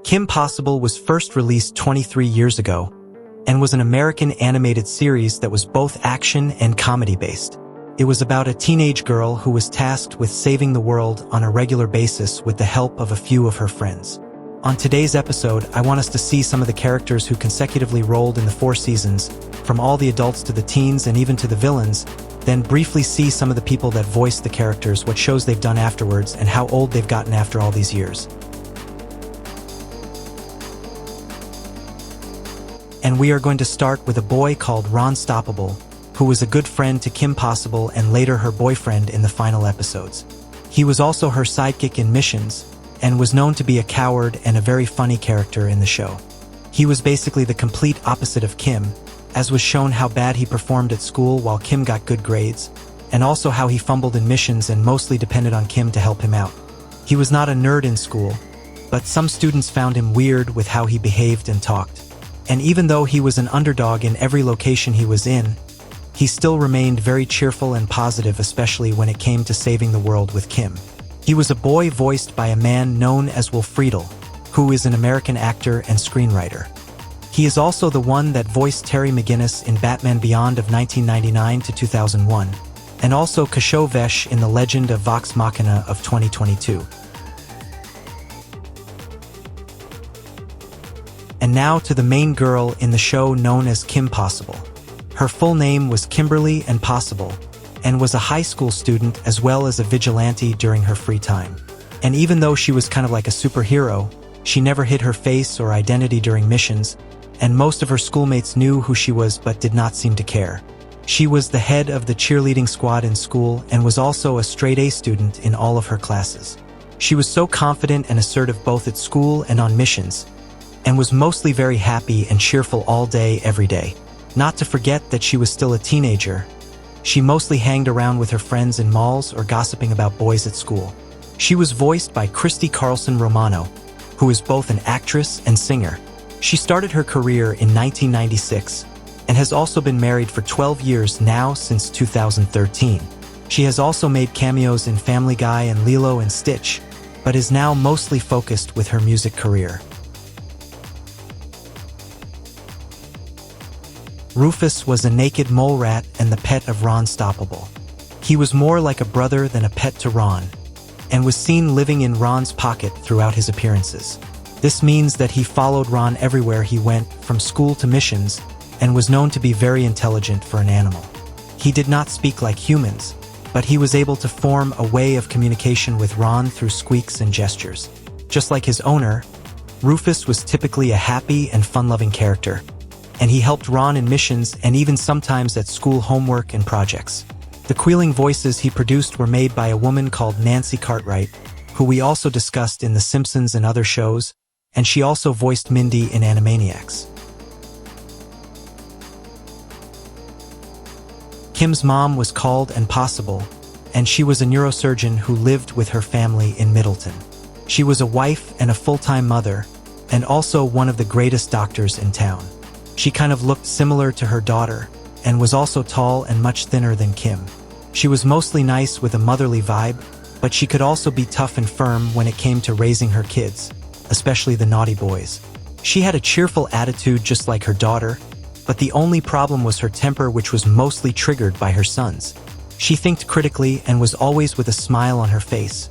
Kim Possible was first released 23 years ago and was an American animated series that was both action and comedy-based. It was about a teenage girl who was tasked with saving the world on a regular basis with the help of a few of her friends. On today's episode, I want us to see some of the characters who consecutively rolled in the 4 seasons, from all the adults to the teens and even to the villains, then briefly see some of the people that voiced the characters, what shows they've done afterwards, and how old they've gotten after all these years. And we are going to start with a boy called Ron Stoppable, who was a good friend to Kim Possible and later her boyfriend in the final episodes. He was also her sidekick in missions, and was known to be a coward and a very funny character in the show. He was basically the complete opposite of Kim, as was shown how bad he performed at school while Kim got good grades, and also how he fumbled in missions and mostly depended on Kim to help him out. He was not a nerd in school, but some students found him weird with how he behaved and talked. And even though he was an underdog in every location he was in, he still remained very cheerful and positive, especially when it came to saving the world with Kim. He was a boy voiced by a man known as Will Friedle, who is an American actor and screenwriter. He is also the one that voiced Terry McGinnis in Batman Beyond of 1999 to 2001, and also Kasho Vesh in The Legend of Vox Machina of 2022. And now to the main girl in the show known as Kim Possible. Her full name was Kimberly and Possible, and was a high school student as well as a vigilante during her free time. And even though she was kind of like a superhero, she never hid her face or identity during missions, and most of her schoolmates knew who she was but did not seem to care. She was the head of the cheerleading squad in school and was also a straight-A student in all of her classes. She was so confident and assertive both at school and on missions, and was mostly very happy and cheerful all day, every day. Not to forget that she was still a teenager. She mostly hanged around with her friends in malls or gossiping about boys at school. She was voiced by Christy Carlson Romano, who is both an actress and singer. She started her career in 1996 and has also been married for 12 years now since 2013. She has also made cameos in Family Guy and Lilo and Stitch, but is now mostly focused with her music career. Rufus was a naked mole rat and the pet of Ron Stoppable. He was more like a brother than a pet to Ron, and was seen living in Ron's pocket throughout his appearances. This means that he followed Ron everywhere he went, from school to missions, and was known to be very intelligent for an animal. He did not speak like humans, but he was able to form a way of communication with Ron through squeaks and gestures. Just like his owner, Rufus was typically a happy and fun-loving character, and he helped Ron in missions and even sometimes at school homework and projects. The squealing voices he produced were made by a woman called Nancy Cartwright, who we also discussed in The Simpsons and other shows, and she also voiced Mindy in Animaniacs. Kim's mom was called and Possible, and she was a neurosurgeon who lived with her family in Middleton. She was a wife and a full-time mother, and also one of the greatest doctors in town. She kind of looked similar to her daughter, and was also tall and much thinner than Kim. She was mostly nice with a motherly vibe, but she could also be tough and firm when it came to raising her kids, especially the naughty boys. She had a cheerful attitude just like her daughter, but the only problem was her temper, which was mostly triggered by her sons. She thinked critically and was always with a smile on her face.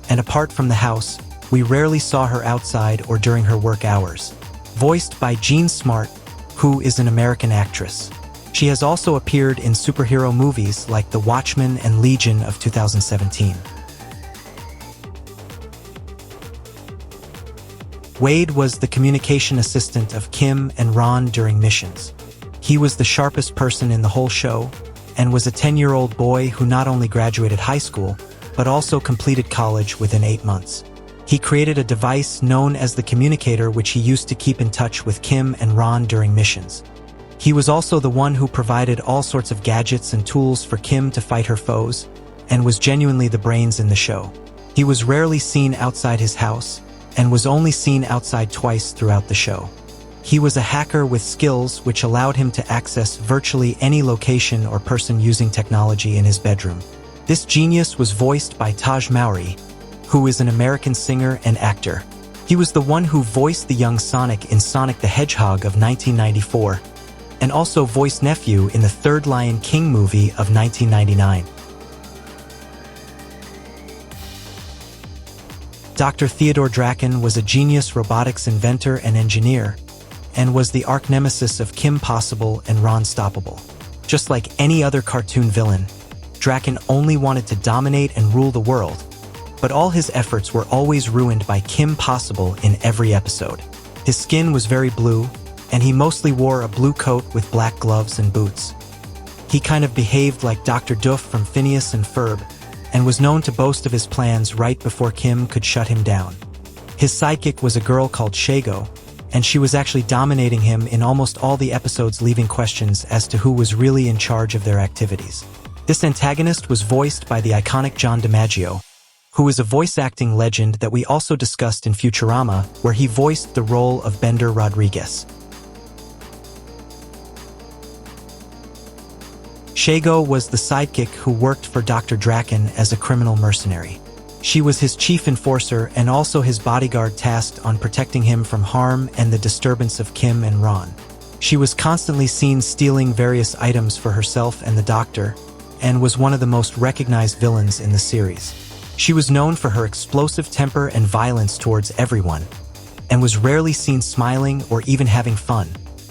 And apart from the house, we rarely saw her outside or during her work hours. Voiced by Jean Smart, who is an American actress. She has also appeared in superhero movies like The Watchmen and Legion of 2017. Wade was the communication assistant of Kim and Ron during missions. He was the sharpest person in the whole show, and was a 10-year-old boy who not only graduated high school, but also completed college within 8 months. He created a device known as the communicator, which he used to keep in touch with Kim and Ron during missions. He was also the one who provided all sorts of gadgets and tools for Kim to fight her foes, and was genuinely the brains in the show. He was rarely seen outside his house, and was only seen outside twice throughout the show. He was a hacker with skills which allowed him to access virtually any location or person using technology in his bedroom. This genius was voiced by Taj Mowry, who is an American singer and actor. He was the one who voiced the young Sonic in Sonic the Hedgehog of 1994, and also voiced Nephew in the third Lion King movie of 1999. Dr. Theodore Drakken was a genius robotics inventor and engineer, and was the arch-nemesis of Kim Possible and Ron Stoppable. Just like any other cartoon villain, Drakken only wanted to dominate and rule the world, but all his efforts were always ruined by Kim Possible in every episode. His skin was very blue, and he mostly wore a blue coat with black gloves and boots. He kind of behaved like Dr. Doof from Phineas and Ferb, and was known to boast of his plans right before Kim could shut him down. His sidekick was a girl called Shego, and she was actually dominating him in almost all the episodes, leaving questions as to who was really in charge of their activities. This antagonist was voiced by the iconic John DiMaggio, who is a voice-acting legend that we also discussed in Futurama, where he voiced the role of Bender Rodriguez. Shego was the sidekick who worked for Dr. Drakken as a criminal mercenary. She was his chief enforcer and also his bodyguard tasked on protecting him from harm and the disturbance of Kim and Ron. She was constantly seen stealing various items for herself and the Doctor, and was one of the most recognized villains in the series. She was known for her explosive temper and violence towards everyone, and was rarely seen smiling or even having fun.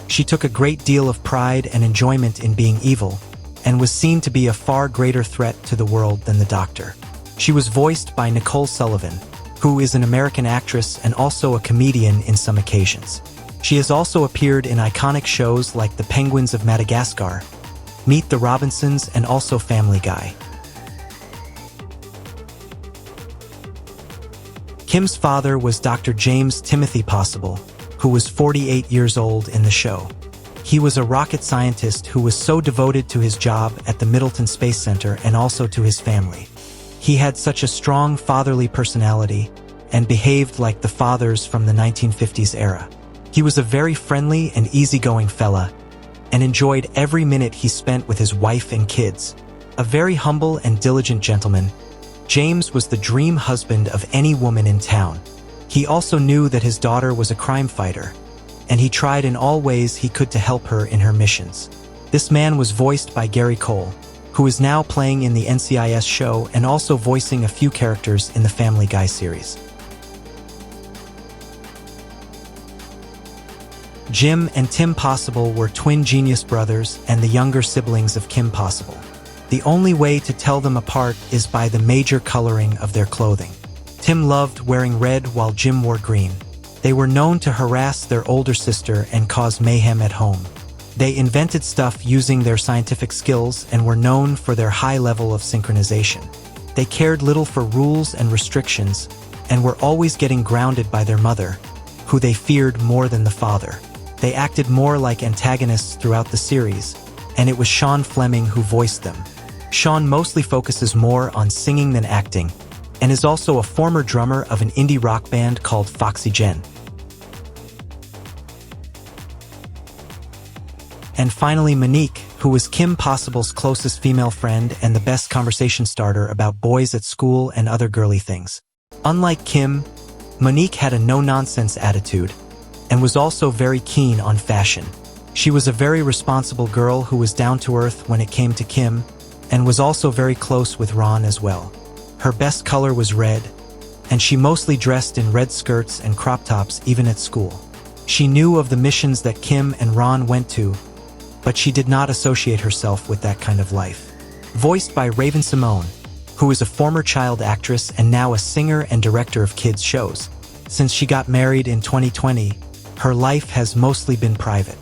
She took a great deal of pride and enjoyment in being evil, and was seen to be a far greater threat to the world than the Doctor. She was voiced by Nicole Sullivan, who is an American actress and also a comedian in some occasions. She has also appeared in iconic shows like The Penguins of Madagascar, Meet the Robinsons, and also Family Guy. Kim's father was Dr. James Timothy Possible, who was 48 years old in the show. He was a rocket scientist who was so devoted to his job at the Middleton Space Center and also to his family. He had such a strong fatherly personality and behaved like the fathers from the 1950s era. He was a very friendly and easygoing fella and enjoyed every minute he spent with his wife and kids. A very humble and diligent gentleman, James was the dream husband of any woman in town. He also knew that his daughter was a crime fighter, and he tried in all ways he could to help her in her missions. This man was voiced by Gary Cole, who is now playing in the NCIS show and also voicing a few characters in the Family Guy series. Jim and Tim Possible were twin genius brothers and the younger siblings of Kim Possible. The only way to tell them apart is by the major coloring of their clothing. Tim loved wearing red while Jim wore green. They were known to harass their older sister and cause mayhem at home. They invented stuff using their scientific skills and were known for their high level of synchronization. They cared little for rules and restrictions and were always getting grounded by their mother, who they feared more than the father. They acted more like antagonists throughout the series, and it was Sean Fleming who voiced them. Sean mostly focuses more on singing than acting, and is also a former drummer of an indie rock band called Foxy Gen. And finally, Monique, who was Kim Possible's closest female friend and the best conversation starter about boys at school and other girly things. Unlike Kim, Monique had a no-nonsense attitude, and was also very keen on fashion. She was a very responsible girl who was down to earth when it came to Kim, and was also very close with Ron as well. Her best color was red, and she mostly dressed in red skirts and crop tops even at school. She knew of the missions that Kim and Ron went to, but she did not associate herself with that kind of life. Voiced by Raven Simone, who is a former child actress and now a singer and director of kids shows. Since she got married in 2020, her life has mostly been private.